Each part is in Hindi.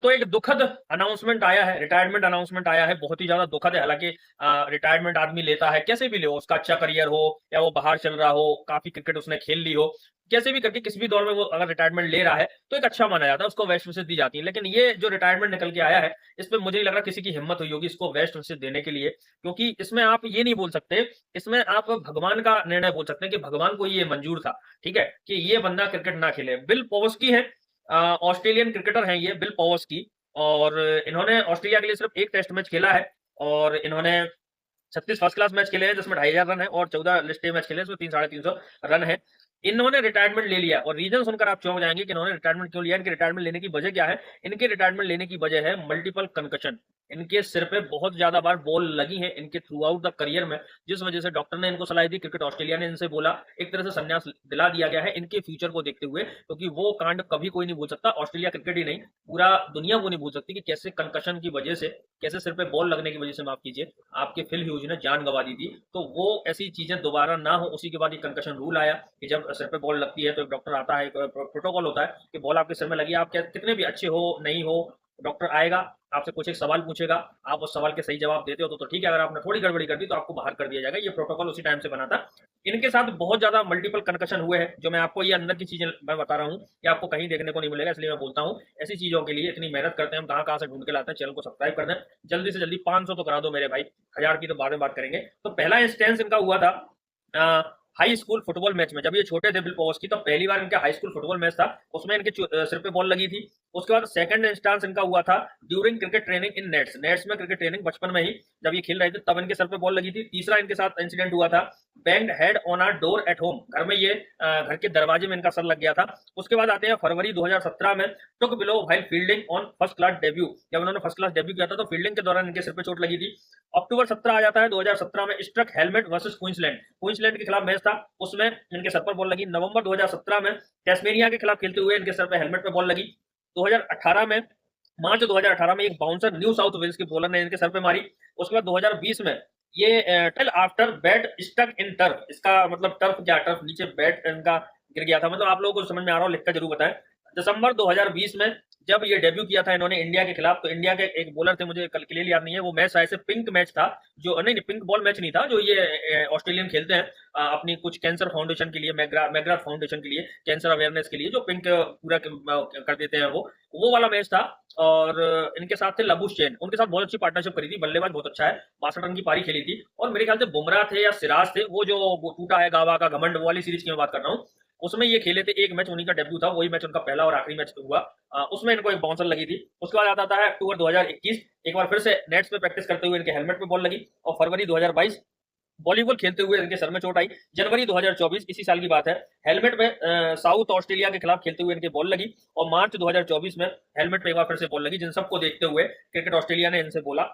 तो एक दुखद अनाउंसमेंट आया है, रिटायरमेंट अनाउंसमेंट आया है, बहुत ही ज़्यादा दुखद है। हालाँकि रिटायरमेंट आदमी लेता है, कैसे भी ले, उसका अच्छा करियर हो या वो बाहर चल रहा हो, काफ़ी क्रिकेट उसने खेल ली हो, कैसे भी करके किसी भी दौर में वो अगर रिटायरमेंट ले रहा है, तो एक अच्छा माना जाता है, उसको वेस्ट विशेज़ दी जाती है। लेकिन ये जो रिटायरमेंट निकल के आया है, इसमें मुझे नहीं लग रहा किसी की हिम्मत हुई होगी इसको वेस्ट विशेज़ देने के लिए, क्योंकि इसमें आप ये नहीं बोल सकते, इसमें आप भगवान का निर्णय बोल सकते हैं कि भगवान को ये मंजूर था, ठीक है? कि ये बंदा क्रिकेट ना खेले। बिल पॉवस्की हैं, ऑस्ट्रेलियन क्रिकेटर हैं ये बिल पॉवस्की, और इन्होंने ऑस्ट्रेलिया के लिए सिर्फ 1 टेस्ट मैच खेला है, और इन्होंने 36 फर्स्ट क्लास मैच खेले हैं जिसमें 2500 रन है, और 14 लिस्ट ए मैच खेले हैं जिसमें 3 साढ़े 300 रन है। इन्होंने रिटायरमेंट ले लिया, और रीजन सुनकर आप चौंक जाएंगे कि इन्होंने रिटायरमेंट क्यों लिया। इनके रिटायरमेंट लेने की वजह क्या है? इनके रिटायरमेंट लेने की वजह है मल्टीपल कंकशन। इनके सिर पे बहुत ज्यादा बार बॉल लगी है इनके थ्रू आउट द करियर में, जिस वजह से डॉक्टर ने इनको सलाह दी, क्रिकेट ऑस्ट्रेलिया ने इनसे बोला, एक तरह से संन्यास दिला दिया गया है इनके फ्यूचर को देखते हुए, क्योंकि वो कांड कभी कोई नहीं भूल सकता। ऑस्ट्रेलिया क्रिकेट ही नहीं, पूरा दुनिया वो नहीं भूल सकती कि कैसे कंकशन की वजह से, कैसे सिर पे बॉल लगने की वजह से, माफ कीजिए, आपके फिल ह्यूज ने जान गंवा दी थी। तो वो ऐसी चीजें दोबारा ना हो, उसी के बाद ये कंकशन रूल आया कि जब सिर पे बॉल लगती है तो एक डॉक्टर आता है, एक प्रोटोकॉल होता है कि बॉल आपके सिर में लगी है, आप कितने भी अच्छे हो नहीं हो, डॉक्टर आएगा, आपसे कुछ एक सवाल पूछेगा, आप उस सवाल के सही जवाब देते हो तो ठीक है, अगर आपने थोड़ी गड़बड़ी कर दी तो आपको बाहर कर दिया जाएगा। ये प्रोटोकॉल उसी टाइम से बना था। इनके साथ बहुत ज्यादा मल्टीपल कंकशन हुए हैं, जो मैं आपको ये अंदर की चीजें मैं बता रहा हूँ, ये आपको कहीं देखने को नहीं मिलेगा, इसलिए मैं बोलता हूँ। ऐसी चीजों के लिए इतनी मेहनत करते हैं हम, कहाँ कहाँ से ढूंढ के लाते हैं। चैनल को सब्सक्राइब कर दें, जल्दी से जल्दी 500 तो करा दो मेरे भाई, 1000 की तो बाद में बात करेंगे। तो पहला इंस्टेंस इनका हुआ था हाई स्कूल फुटबॉल मैच में, जब ये छोटे थे बिल पॉवस्की, तो पहली बार इनका हाई स्कूल फुटबॉल मैच था, उसमें इनके सिर पे बॉल लगी थी। उसके बाद सेकंड इंस्टांस इनका हुआ था during cricket training in nets, nets में क्रिकेट ट्रेनिंग बचपन में ही जब ये खेल रहे थे तब इनके सर पे बॉल लगी थी। तीसरा इनके साथ इंसिडेंट हुआ था banged head on our door at home, घर में ये घर के दरवाजे में इनका सर लग गया था। उसके बाद आते हैं फरवरी 2017 में, took blow while fielding on first class debut, जब उन्होंने फर्स्ट क्लास डेब्यू किया था तो फील्डिंग के दौरान इनके सिर पे चोट लगी थी। अक्टूबर 17 आ जाता है 2017 में, struck helmet versus Queensland, Queensland के खिलाफ मैच था, उसमें इनके सर पर बॉल लगी। नवंबर 2017 में टेस्मेनिया के खिलाफ खेलते हुए इनके सर पे हेलमेट पे बॉल लगी। 2018 में, मार्च 2018 में एक बाउंसर न्यू साउथ वेल्स के बॉलर ने इनके सर पे मारी। उसके बाद 2020 में ये tail after bat stuck in turf, इसका मतलब टर्फ क्या, टर्फ नीचे बैट इनका गिर गया था, मतलब आप लोगों को समझ में आ रहा हो लिखकर जरूर बताएं। दिसंबर 2020 में जब ये डेब्यू किया था इन्होंने इंडिया के खिलाफ, तो इंडिया के एक बॉलर थे, मुझे कल क्लियर याद नहीं है वो मैच, शायद से पिंक मैच था, जो नहीं पिंक बॉल मैच नहीं था, जो ये ऑस्ट्रेलियन खेलते हैं अपनी कुछ कैंसर फाउंडेशन के लिए, मैग्राथ फाउंडेशन के लिए, कैंसर अवेयरनेस के लिए, जो पिंक पूरा कर देते हैं वो वाला मैच था। और इनके साथ थे लबुशेन, उनके साथ बहुत अच्छी पार्टनरशिप करी थी, बल्लेबाज बहुत अच्छा है, 62 रन की पारी खेली थी। और मेरे ख्याल से बुमराह थे या सिराज थे, वो जो वो टूटा है गावा का घमंड वाली सीरीज की मैं बात कर रहा हूँ, उसमें ये खेले थे। एक मैच उन्हीं का डेब्यू था, वही मैच उनका पहला और आखिरी मैच हुआ। उसमें इनको एक बाउंसर लगी थी। उसके बाद आता है अक्टूबर 2021, एक बार फिर से नेट्स पे प्रैक्टिस करते हुए इनके हेलमेट पे बॉल लगी। और फरवरी 2022 वॉलीबॉल खेलते हुए इनके सर में चोट आई। जनवरी 2024 इसी साल की बात है, हेलमेट में साउथ ऑस्ट्रेलिया के खिलाफ खेलते हुए इनके बॉल लगी। और मार्च 2024 में हेलमेट पे एक बार फिर से बॉल लगी, जिन सबको देखते हुए क्रिकेट ऑस्ट्रेलिया ने इनसे बोला,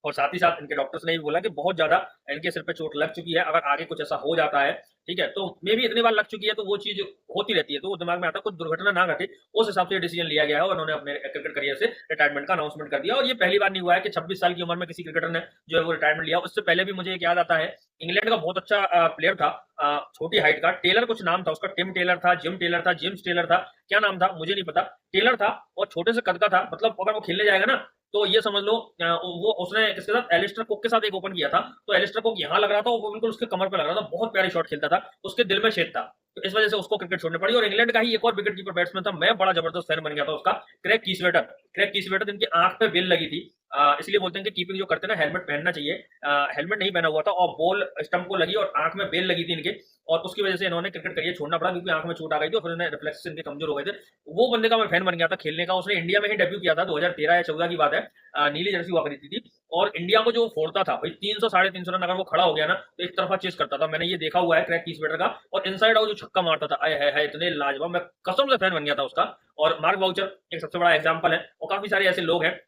और साथ ही साथ इनके डॉक्टर्स ने भी बोला कि बहुत ज्यादा इनके सिर पे चोट लग चुकी है, अगर आगे कुछ ऐसा हो जाता है, ठीक है, तो मे भी इतनी बार लग चुकी है तो वो चीज होती रहती है, तो वो दिमाग में आता है कुछ दुर्घटना ना घटे, उस हिसाब से डिसीजन लिया गया है और उन्होंने अपने क्रिकेट करियर से रिटायरमेंट का अनाउंसमेंट कर दिया। और ये पहली बार नहीं हुआ है कि 26 साल की उम्र में किसी क्रिकेटर ने जो है वो रिटायरमेंट लिया। उससे पहले भी मुझे एक याद आता है, इंग्लैंड का बहुत अच्छा प्लेयर था, छोटी हाइट का, टेलर कुछ नाम था उसका, टिम टेलर था, जिम टेलर था, जेम्स टेलर था, क्या नाम था मुझे नहीं पता, टेलर था, और छोटे से कद का था, मतलब अगर वो खेलने जाएगा ना तो ये समझ लो वो उसने किसके साथ, एलिस्टर कुक के साथ एक ओपन किया था, तो एलिस्टर कुक यहाँ लग रहा था, वो बिल्कुल उसके कमर पे लग रहा था, बहुत प्यारी शॉट खेलता था, उसके दिल में छेद था, तो इस वजह से उसको क्रिकेट छोड़नी पड़ी। और इंग्लैंड का ही एक और विकेट कीपर बैट्समैन था, मैं बड़ा जबरदस्त फैन बन गया था उसका, क्रेग कीसवेटर, क्रेग कीसवेटर, जिनकी आंख पे बेल लगी थी, इसलिए बोलते हैं कि कीपिंग जो करते हैं ना हेलमेट पहनना चाहिए। हेलमेट नहीं पहना हुआ था और बॉल स्टंप को लगी और आंख में बेल लगी थी इनके, और उसकी वजह से इन्होंने क्रिकेट करियर छोड़ना पड़ा, क्योंकि आंख में चोट आ गई थी और फिर उन्हें रिफ्लेक्सेस इनके कमजोर हो गए थे। वो बंदे का मैं फैन बन गया था खेलने का, उसने इंडिया में ही डेब्यू किया था 2013 या 14 की बात है, नीली जर्सी हुआ करती थी, और इंडिया को जो फोड़ता था भाई, 300 साढ़े 300 रन अगर वो खड़ा हो गया ना तो एक तरफा चेस करता था, मैंने ये देखा हुआ है क्रैक कीसवेटर का, और इनसाइड आउट जो छक्का मारता था, आए है इतने लाजवाब, मैं कसम से फैन बन गया था उसका। और मार्क वाउचर एक सबसे बड़ा एग्जाम्पल है, और काफी सारे ऐसे लोग हैं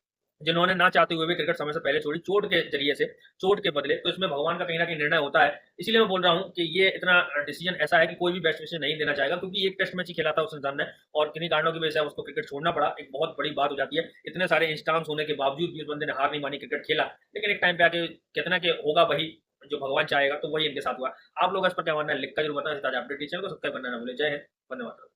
जिन्होंने ना चाहते हुए भी क्रिकेट समय से पहले छोड़ी, चोट के जरिए से, चोट के बदले, तो इसमें भगवान का कहीं ना कहीं निर्णय होता है। इसीलिए मैं बोल रहा हूँ कि ये इतना डिसीजन ऐसा है कि कोई भी बेस्ट विशेष नहीं देना चाहेगा, क्योंकि एक टेस्ट मैच ही खेला था उस इंसान ने, और किन्हीं कारणों की वजह से उसको क्रिकेट छोड़ना पड़ा, एक बहुत बड़ी बात हो जाती है। इतने सारे इंस्टांस होने के बावजूद भी उस बंदे ने हार नहीं मानी, क्रिकेट खेला, लेकिन एक टाइम पे आके कितना के होगा वही जो भगवान चाहेगा, तो वही इनके साथ हुआ। आप लोग इस पर क्या मानना है लिख कर जरूर बताएं। अपडेट चैनल को सब्सक्राइब करना ना भूलें। जय हिंद, धन्यवाद।